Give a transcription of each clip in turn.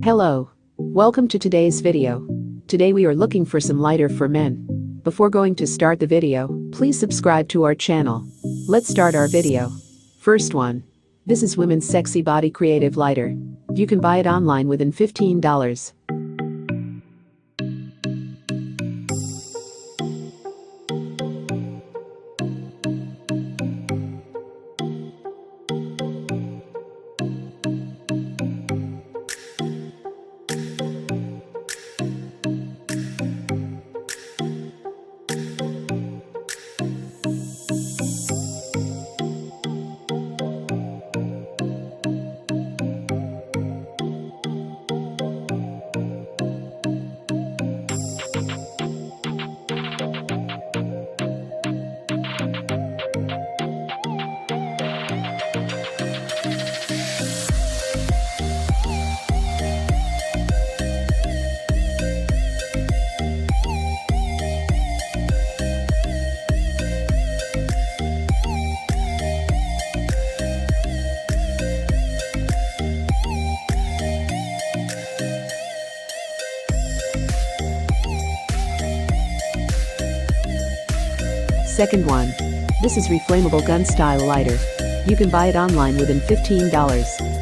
Hello. Welcome to today's video. Today we are looking for some lighter for men. Before going to start the video, please subscribe to our channel. Let's start our video. First one. This is Women's Sexy Body Creative Lighter. You can buy it online within $15. Second one. This is Flammable gun style lighter. You can buy it online within $15.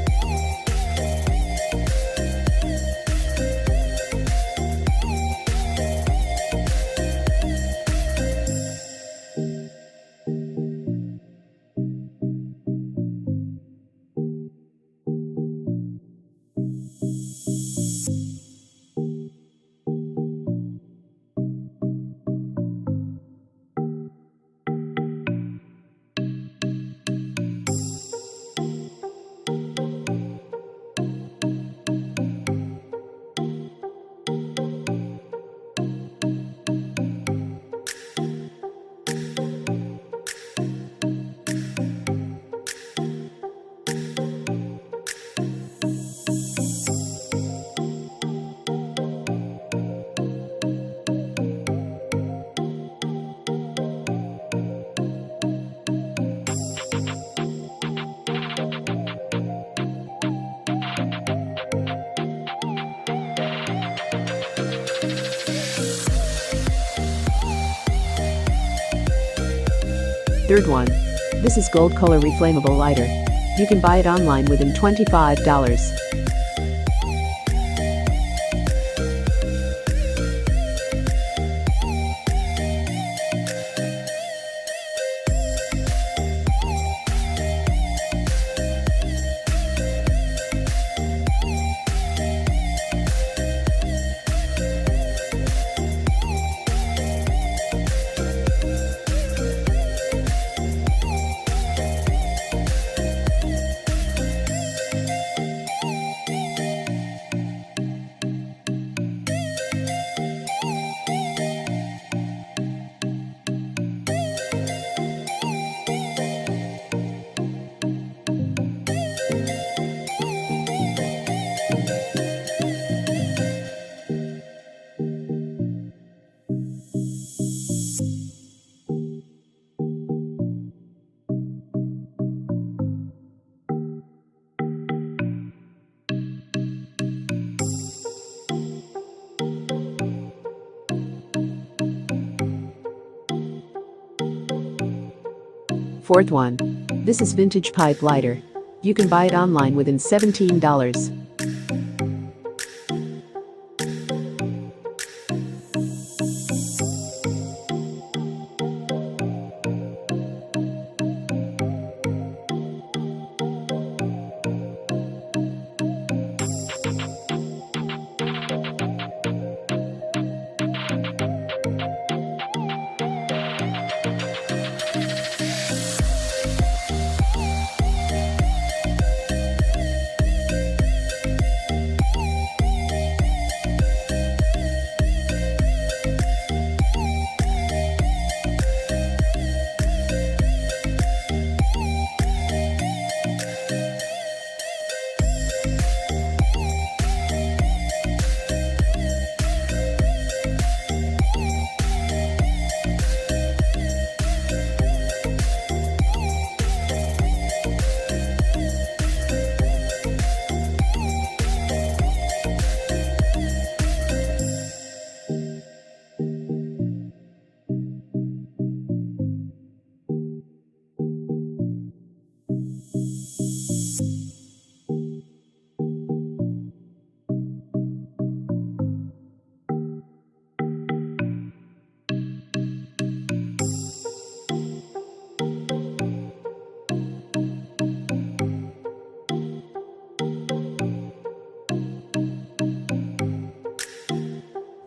Third one. This is Gold Color Reflammable Lighter. You can buy it online within $25. Fourth one. This is Vintage Pipe Lighter. You can buy it online within $17.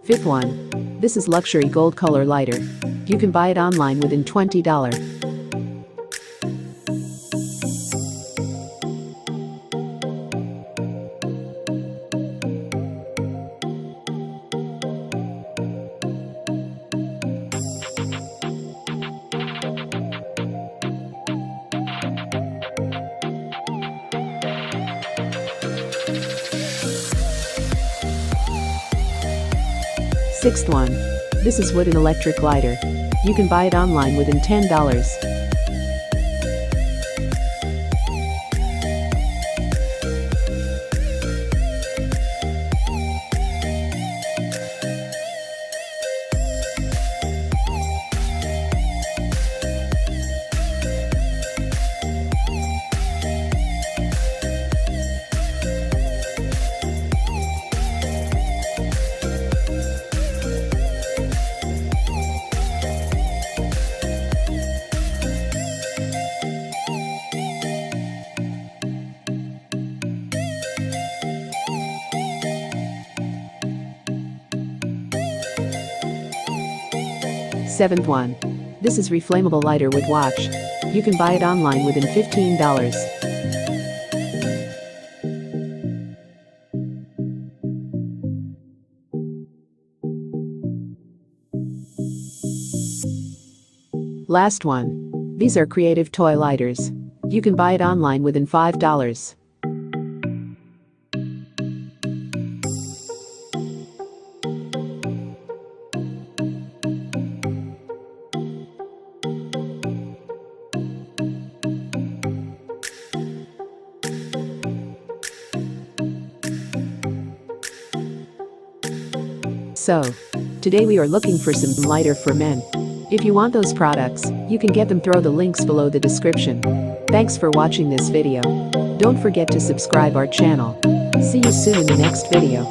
Fifth one. This is luxury gold color lighter. You can buy it online within $20. Sixth one. This is wooden electric lighter. You can buy it online within $10. Seventh one. This is reflammable lighter with watch. You can buy it online within $15. Last one. These are creative toy lighters. You can buy it online within $5. So, today we are looking for some lighter for men. If you want those products, you can get them through the links below the description. Thanks for watching this video. Don't forget to subscribe our channel. See you soon in the next video.